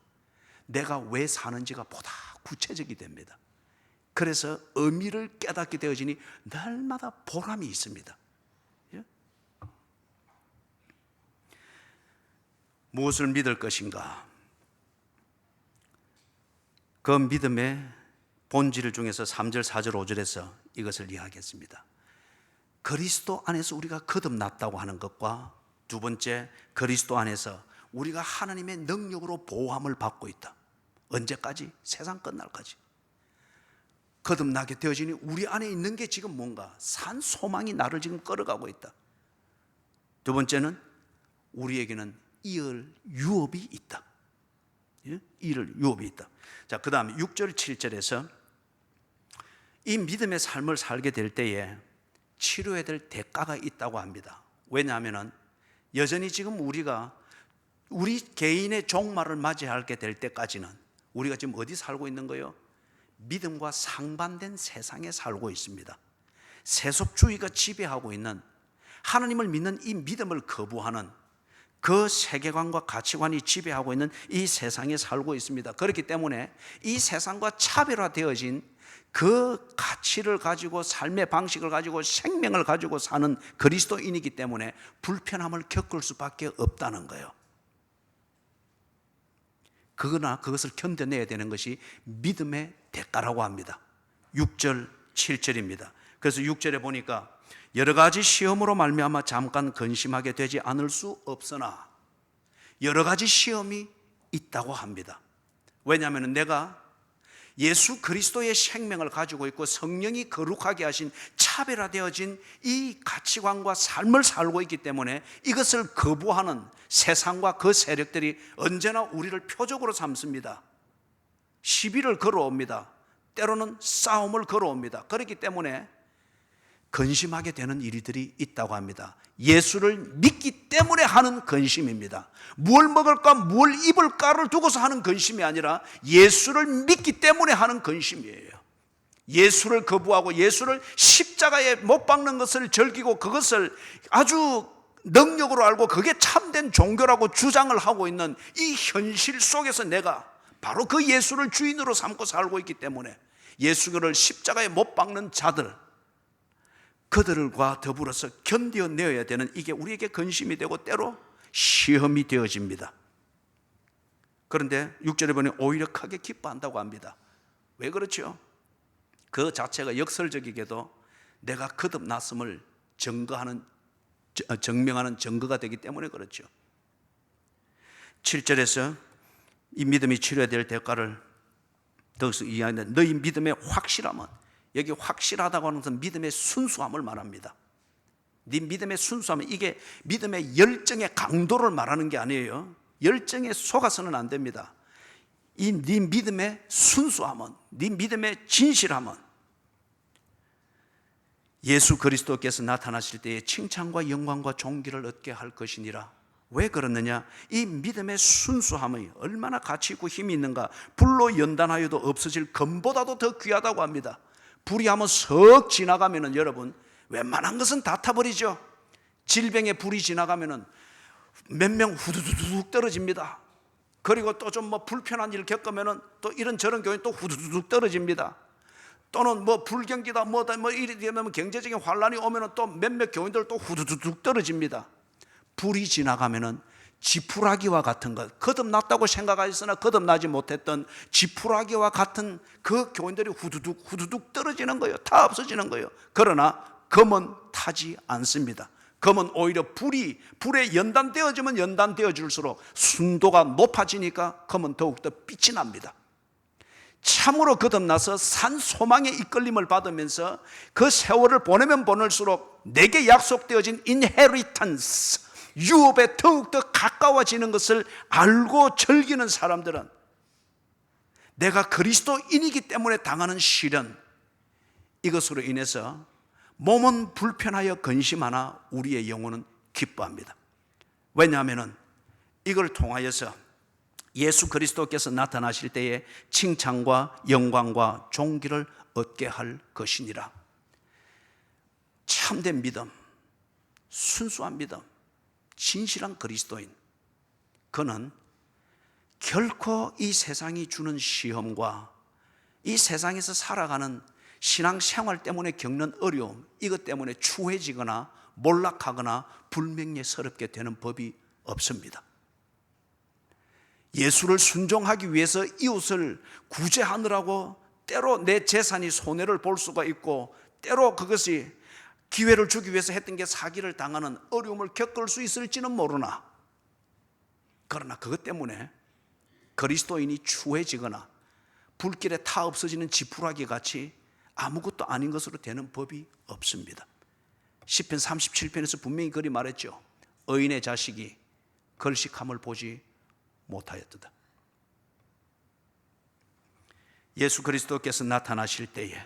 내가 왜 사는지가 보다 구체적이 됩니다. 그래서 의미를 깨닫게 되어지니 날마다 보람이 있습니다. 예? 무엇을 믿을 것인가? 그 믿음의 본질 중에서 3절, 4절, 5절에서 이것을 이야기했습니다. 그리스도 안에서 우리가 거듭났다고 하는 것과 두 번째, 그리스도 안에서 우리가 하나님의 능력으로 보호함을 받고 있다. 언제까지? 세상 끝날까지. 거듭나게 되어지니 우리 안에 있는 게 지금 뭔가 산 소망이 나를 지금 끌어가고 있다. 두 번째는 우리에게는 이을 유업이 있다. 이을 유업이 있다. 자, 그 다음에 6절 7절에서 이 믿음의 삶을 살게 될 때에 치료해야 될 대가가 있다고 합니다. 왜냐하면 여전히 지금 우리가 우리 개인의 종말을 맞이하게 될 때까지는 우리가 지금 어디 살고 있는 거예요? 믿음과 상반된 세상에 살고 있습니다. 세속주의가 지배하고 있는, 하나님을 믿는 이 믿음을 거부하는 그 세계관과 가치관이 지배하고 있는 이 세상에 살고 있습니다. 그렇기 때문에 이 세상과 차별화되어진 그 가치를 가지고, 삶의 방식을 가지고, 생명을 가지고 사는 그리스도인이기 때문에 불편함을 겪을 수밖에 없다는 거예요. 그러나 그것을 견뎌내야 되는 것이 믿음의 대가라고 합니다. 6절 7절입니다. 그래서 6절에 보니까 여러 가지 시험으로 말미암아 잠깐 근심하게 되지 않을 수 없으나, 여러 가지 시험이 있다고 합니다. 왜냐하면 내가 예수 그리스도의 생명을 가지고 있고 성령이 거룩하게 하신 차별화되어진 이 가치관과 삶을 살고 있기 때문에 이것을 거부하는 세상과 그 세력들이 언제나 우리를 표적으로 삼습니다. 시비를 걸어옵니다. 때로는 싸움을 걸어옵니다. 그렇기 때문에 근심하게 되는 일들이 있다고 합니다. 예수를 믿기 때문에 하는 근심입니다. 무엇을 먹을까, 무엇을 입을까를 두고서 하는 근심이 아니라 예수를 믿기 때문에 하는 근심이에요. 예수를 거부하고 예수를 십자가에 못 박는 것을 즐기고 그것을 아주 능력으로 알고 그게 참된 종교라고 주장을 하고 있는 이 현실 속에서 내가 바로 그 예수를 주인으로 삼고 살고 있기 때문에 예수를 십자가에 못 박는 자들, 그들과 더불어서 견뎌내어야 되는, 이게 우리에게 근심이 되고 때로 시험이 되어집니다. 그런데 6절에 보니 오히려 크게 기뻐한다고 합니다. 왜 그렇죠? 그 자체가 역설적이게도 내가 거듭났음을 증명하는 증거가 되기 때문에 그렇죠. 7절에서 이 믿음이 치러야 될 대가를 더욱서 이해하는데, 너희 믿음의 확실함은, 여기 확실하다고 하는 것은 믿음의 순수함을 말합니다. 네 믿음의 순수함은, 이게 믿음의 열정의 강도를 말하는 게 아니에요. 열정에 속아서는 안 됩니다. 이 네 믿음의 순수함은, 네 믿음의 진실함은 예수 그리스도께서 나타나실 때에 칭찬과 영광과 존귀를 얻게 할 것이니라. 왜 그렇느냐? 이 믿음의 순수함이 얼마나 가치 있고 힘이 있는가. 불로 연단하여도 없어질 금보다도 더 귀하다고 합니다. 불이 한번 석 지나가면은 여러분 웬만한 것은 다 타버리죠. 질병에 불이 지나가면은 몇 명 후두둑 떨어집니다. 그리고 또 좀 뭐 불편한 일 겪으면은 또 이런저런 교회 또 후두둑 떨어집니다. 또는 뭐 불경기다 뭐다 뭐 이리 되면 경제적인 환란이 오면은 또 몇몇 교인들 또 후두둑 떨어집니다. 불이 지나가면은 지푸라기와 같은 것, 거듭났다고 생각하였으나 거듭나지 못했던 지푸라기와 같은 그 교인들이 후두둑 떨어지는 거예요. 다 없어지는 거예요. 그러나 검은 타지 않습니다. 검은 오히려 불에 연단되어지면 연단되어질수록 순도가 높아지니까 검은 더욱더 빛이 납니다. 참으로 거듭나서 산 소망의 이끌림을 받으면서 그 세월을 보내면 보낼수록 내게 약속되어진 인헤리턴스, 유업에 더욱더 가까워지는 것을 알고 즐기는 사람들은 내가 그리스도인이기 때문에 당하는 시련, 이것으로 인해서 몸은 불편하여 근심하나 우리의 영혼은 기뻐합니다. 왜냐하면 이걸 통하여서 예수 그리스도께서 나타나실 때에 칭찬과 영광과 존귀를 얻게 할 것이니라. 참된 믿음, 순수한 믿음, 진실한 그리스도인, 그는 결코 이 세상이 주는 시험과 이 세상에서 살아가는 신앙생활 때문에 겪는 어려움, 이것 때문에 추해지거나 몰락하거나 불명예스럽게 되는 법이 없습니다. 예수를 순종하기 위해서 이웃을 구제하느라고 때로 내 재산이 손해를 볼 수가 있고, 때로 그것이 기회를 주기 위해서 했던 게 사기를 당하는 어려움을 겪을 수 있을지는 모르나, 그러나 그것 때문에 그리스도인이 추해지거나 불길에 타 없어지는 지푸라기 같이 아무것도 아닌 것으로 되는 법이 없습니다. 시편 37편에서 분명히 그리 말했죠. 의인의 자식이 걸식함을 보지 못하였도다. 예수 그리스도께서 나타나실 때에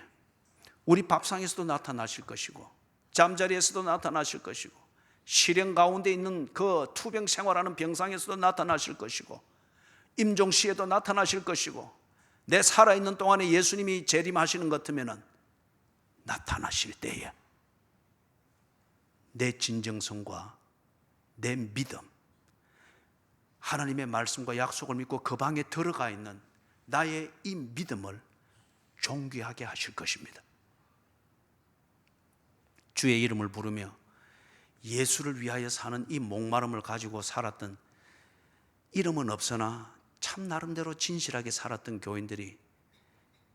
우리 밥상에서도 나타나실 것이고 잠자리에서도 나타나실 것이고 실형 가운데 있는 그 투병 생활하는 병상에서도 나타나실 것이고 임종시에도 나타나실 것이고 내 살아있는 동안에 예수님이 재림하시는 것 같으면 나타나실 때에 내 진정성과 내 믿음, 하나님의 말씀과 약속을 믿고 그 방에 들어가 있는 나의 이 믿음을 존귀하게 하실 것입니다. 주의 이름을 부르며 예수를 위하여 사는 이 목마름을 가지고 살았던, 이름은 없으나 참 나름대로 진실하게 살았던 교인들이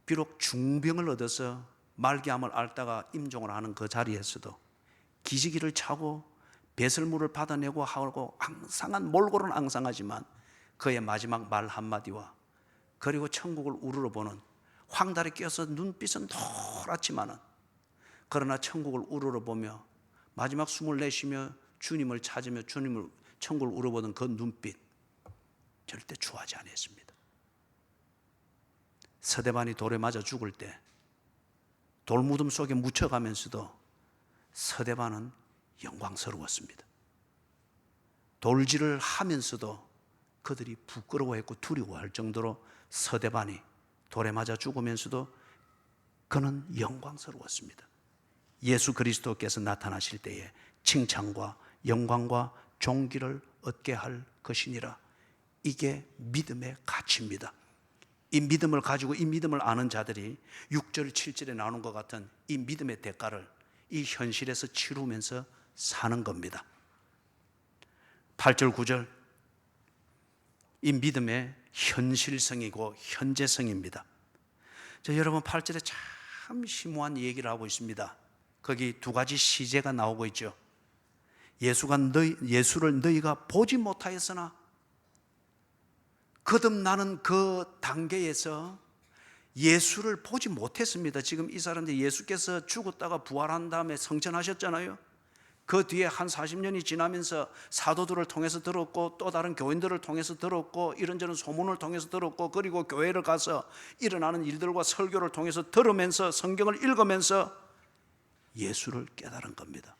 비록 중병을 얻어서 말기암을 앓다가 임종을 하는 그 자리에서도 기지개를 차고 배설물을 받아내고 하고 앙상한 몰골은 앙상하지만 그의 마지막 말 한마디와 그리고 천국을 우러러보는, 황달에 끼어서 눈빛은 노랗지만은 그러나 천국을 우러러보며 마지막 숨을 내쉬며 주님을 찾으며 주님을 천국을 우러보던 그 눈빛 절대 추하지 않았습니다. 서대반이 돌에 맞아 죽을 때 돌무덤 속에 묻혀가면서도 서대반은 영광스러웠습니다. 돌질을 하면서도 그들이 부끄러워했고 두려워할 정도로 서대반이 돌에 맞아 죽으면서도 그는 영광스러웠습니다. 예수 그리스도께서 나타나실 때에 칭찬과 영광과 존귀를 얻게 할 것이니라. 이게 믿음의 가치입니다. 이 믿음을 가지고 이 믿음을 아는 자들이 6절 7절에 나오는 것 같은 이 믿음의 대가를 이 현실에서 치르면서 사는 겁니다. 8절 9절, 이 믿음의 현실성이고 현재성입니다. 여러분 8절에 참 심오한 얘기를 하고 있습니다. 거기 두 가지 시제가 나오고 있죠. 예수를 너희가 보지 못하였으나, 거듭나는 그 단계에서 예수를 보지 못했습니다. 지금 이 사람들이 예수께서 죽었다가 부활한 다음에 성천하셨잖아요. 그 뒤에 한 40년이 지나면서 사도들을 통해서 들었고 또 다른 교인들을 통해서 들었고 이런저런 소문을 통해서 들었고 그리고 교회를 가서 일어나는 일들과 설교를 통해서 들으면서 성경을 읽으면서 예수를 깨달은 겁니다.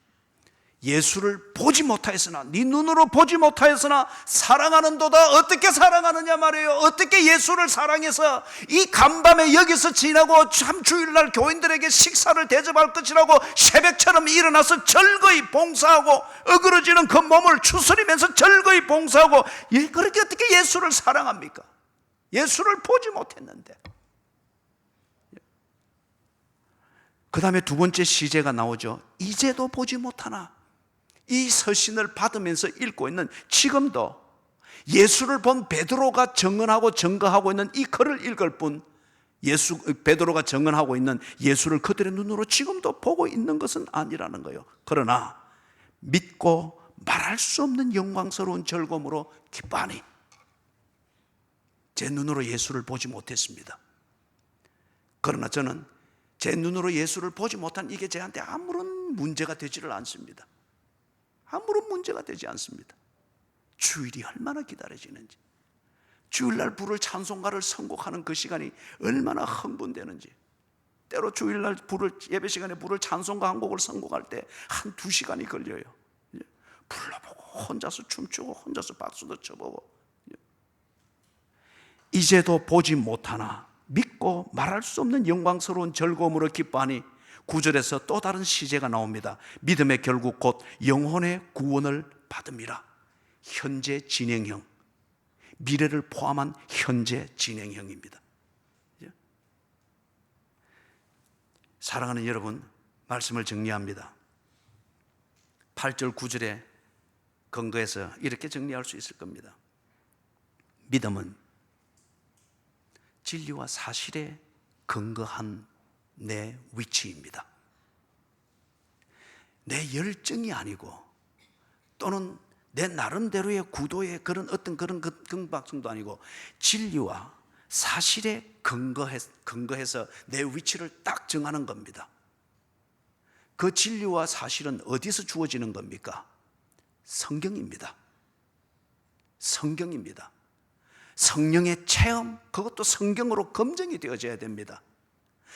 예수를 보지 못하였으나, 네 눈으로 보지 못하였으나 사랑하는도다. 어떻게 사랑하느냐 말이에요. 어떻게 예수를 사랑해서 이 간밤에 여기서 지나고 참 주일날 교인들에게 식사를 대접할 것이라고 새벽처럼 일어나서 절거이 봉사하고 어그러지는 그 몸을 추스리면서 절거이 봉사하고, 그렇게 어떻게 예수를 사랑합니까? 예수를 보지 못했는데. 그 다음에 두 번째 시제가 나오죠. 이제도 보지 못하나. 이 서신을 받으면서 읽고 있는 지금도 예수를 본 베드로가 증언하고 증거하고 있는 이 글을 읽을 뿐, 베드로가 증언하고 있는 예수를 그들의 눈으로 지금도 보고 있는 것은 아니라는 거예요. 그러나 믿고 말할 수 없는 영광스러운 즐거움으로 기뻐하니. 제 눈으로 예수를 보지 못했습니다. 그러나 저는 제 눈으로 예수를 보지 못한 이게 저한테 아무런 문제가 되지를 않습니다. 아무런 문제가 되지 않습니다. 주일이 얼마나 기다려지는지, 주일날 부를 찬송가를 선곡하는 그 시간이 얼마나 흥분되는지, 때로 주일날 예배 시간에 부를 찬송가 한 곡을 선곡할 때 한 2시간이 걸려요. 불러보고 혼자서 춤추고 혼자서 박수도 쳐보고. 이제도 보지 못하나 믿고 말할 수 없는 영광스러운 즐거움으로 기뻐하니. 9절에서 또 다른 시제가 나옵니다. 믿음의 결국 곧 영혼의 구원을 받음이라. 현재 진행형, 미래를 포함한 현재 진행형입니다. 사랑하는 여러분, 말씀을 정리합니다. 8절 9절에 근거해서 이렇게 정리할 수 있을 겁니다. 믿음은 진리와 사실에 근거한 내 위치입니다. 내 열정이 아니고 또는 내 나름대로의 구도의 그런 어떤 그런 긍박성도 아니고 진리와 사실에 근거해서 내 위치를 딱 정하는 겁니다. 그 진리와 사실은 어디서 주어지는 겁니까? 성경입니다. 성경입니다. 성령의 체험, 그것도 성경으로 검증이 되어져야 됩니다.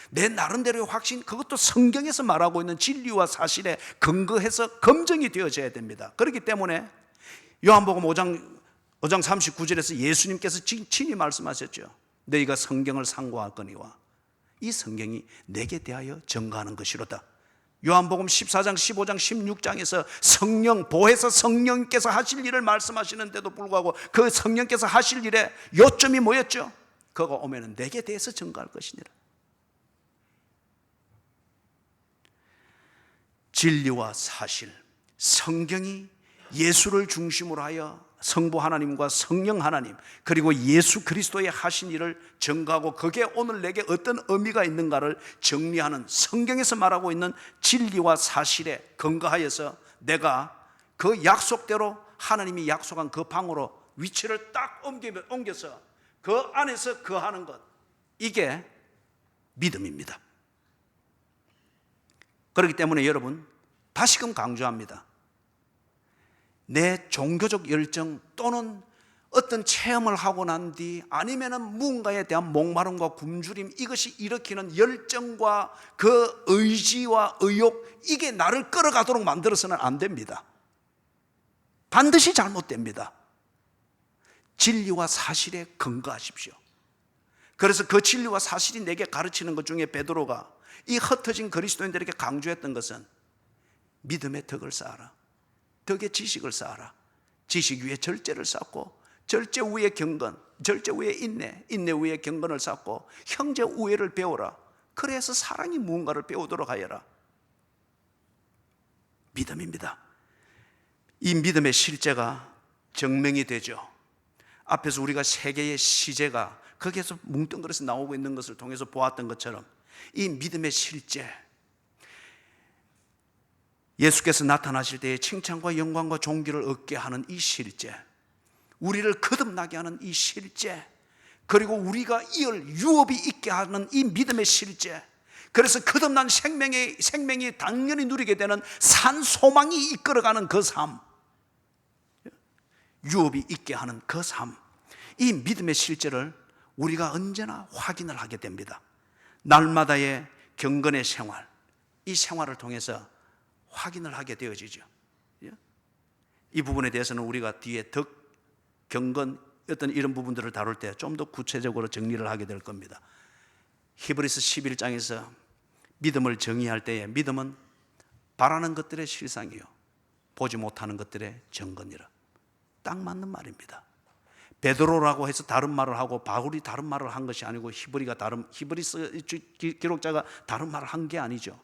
내 나름대로의 확신, 그것도 성경에서 말하고 있는 진리와 사실에 근거해서 검증이 되어져야 됩니다. 그렇기 때문에 요한복음 5장 39절에서 예수님께서 친히 말씀하셨죠. 너희가 성경을 상고하거니와 이 성경이 내게 대하여 증거하는 것이로다. 요한복음 14장, 15장, 16장에서 성령, 보혜사 성령께서 하실 일을 말씀하시는데도 불구하고 그 성령께서 하실 일의 요점이 뭐였죠? 그가 오면은 내게 대해서 증거할 것이니라. 진리와 사실, 성경이 예수를 중심으로 하여 성부 하나님과 성령 하나님 그리고 예수 그리스도의 하신 일을 증거하고 그게 오늘 내게 어떤 의미가 있는가를 정리하는 성경에서 말하고 있는 진리와 사실에 근거하여서 내가 그 약속대로 하나님이 약속한 그 방으로 위치를 딱 옮겨서 그 안에서 거하는 것, 이게 믿음입니다. 그렇기 때문에 여러분, 다시금 강조합니다. 내 종교적 열정 또는 어떤 체험을 하고 난 뒤 아니면은 무언가에 대한 목마름과 굶주림, 이것이 일으키는 열정과 그 의지와 의욕, 이게 나를 끌어가도록 만들어서는 안 됩니다. 반드시 잘못됩니다. 진리와 사실에 근거하십시오. 그래서 그 진리와 사실이 내게 가르치는 것 중에 베드로가 이 흩어진 그리스도인들에게 강조했던 것은 믿음의 덕을 쌓아라. 덕의 지식을 쌓아라. 지식 위에 절제를 쌓고 절제 위에 경건, 절제 위에 인내, 인내 위에 경건을 쌓고 형제 우애를 배워라. 그래서 사랑이 무언가를 배우도록 하여라. 믿음입니다. 이 믿음의 실제가 증명이 되죠. 앞에서 우리가 세계의 시제가 거기에서 뭉뚱그려서 나오고 있는 것을 통해서 보았던 것처럼 이 믿음의 실제, 예수께서 나타나실 때에 칭찬과 영광과 존귀를 얻게 하는 이 실제, 우리를 거듭나게 하는 이 실제, 그리고 우리가 이을 유업이 있게 하는 이 믿음의 실제, 그래서 거듭난 생명이 당연히 누리게 되는 산 소망이 이끌어가는 그 삶, 유업이 있게 하는 그 삶, 이 믿음의 실제를 우리가 언제나 확인을 하게 됩니다. 날마다의 경건의 생활, 이 생활을 통해서 확인을 하게 되어지죠. 이 부분에 대해서는 우리가 뒤에 덕, 경건, 어떤 이런 부분들을 다룰 때 좀 더 구체적으로 정리를 하게 될 겁니다. 히브리서 11장에서 믿음을 정의할 때에 믿음은 바라는 것들의 실상이요 보지 못하는 것들의 증거니라. 딱 맞는 말입니다. 베드로라고 해서 다른 말을 하고 바울이 다른 말을 한 것이 아니고 히브리서 기록자가 다른 말을 한 게 아니죠.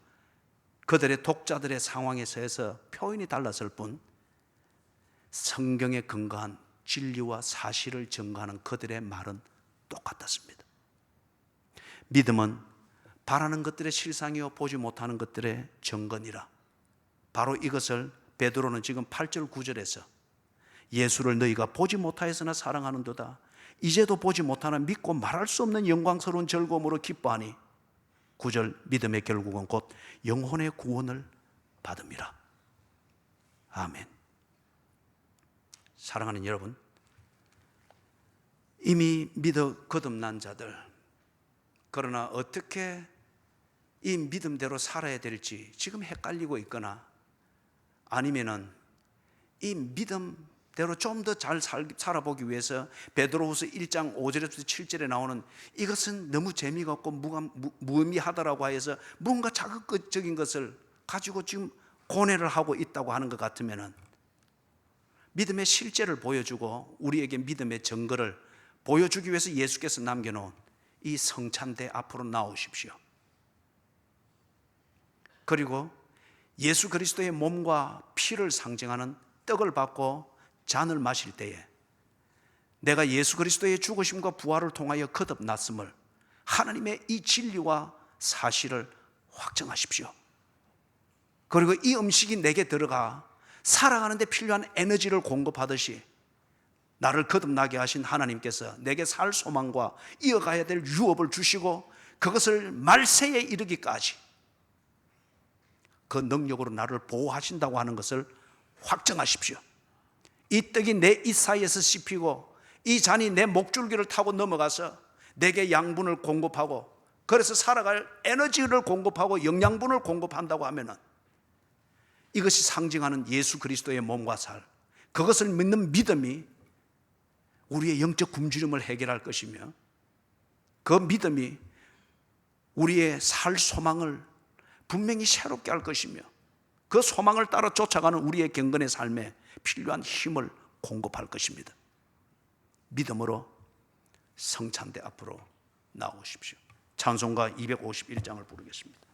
그들의 독자들의 상황에서 해서 표현이 달랐을 뿐 성경에 근거한 진리와 사실을 증거하는 그들의 말은 똑같았습니다. 믿음은 바라는 것들의 실상이요 보지 못하는 것들의 증거니라. 바로 이것을 베드로는 지금 8절 9절에서 예수를 너희가 보지 못하였으나 사랑하는도다. 이제도 보지 못하나 믿고 말할 수 없는 영광스러운 즐거움으로 기뻐하니 9절 믿음의 결국은 곧 영혼의 구원을 받음이라. 아멘. 사랑하는 여러분, 이미 믿어 거듭난 자들, 그러나 어떻게 이 믿음대로 살아야 될지 지금 헷갈리고 있거나 아니면은 이 믿음대로 좀 더 잘 살아보기 위해서 베드로후서 1장 5절에서 7절에 나오는 이것은 너무 재미가 없고 무의미하다라고 해서 뭔가 자극적인 것을 가지고 지금 고뇌를 하고 있다고 하는 것 같으면은 믿음의 실제를 보여주고 우리에게 믿음의 증거를 보여주기 위해서 예수께서 남겨놓은 이 성찬대 앞으로 나오십시오. 그리고 예수 그리스도의 몸과 피를 상징하는 떡을 받고 잔을 마실 때에 내가 예수 그리스도의 죽으심과 부활을 통하여 거듭났음을 하나님의 이 진리와 사실을 확정하십시오. 그리고 이 음식이 내게 들어가 살아가는 데 필요한 에너지를 공급하듯이 나를 거듭나게 하신 하나님께서 내게 살 소망과 이어가야 될 유업을 주시고 그것을 말세에 이르기까지 그 능력으로 나를 보호하신다고 하는 것을 확정하십시오. 이 떡이 내 이 사이에서 씹히고 이 잔이 내 목줄기를 타고 넘어가서 내게 양분을 공급하고 그래서 살아갈 에너지를 공급하고 영양분을 공급한다고 하면은 이것이 상징하는 예수 그리스도의 몸과 살, 그것을 믿는 믿음이 우리의 영적 굶주림을 해결할 것이며 그 믿음이 우리의 살 소망을 분명히 새롭게 할 것이며 그 소망을 따라 쫓아가는 우리의 경건의 삶에 필요한 힘을 공급할 것입니다. 믿음으로 성찬대 앞으로 나오십시오. 찬송가 251장을 부르겠습니다.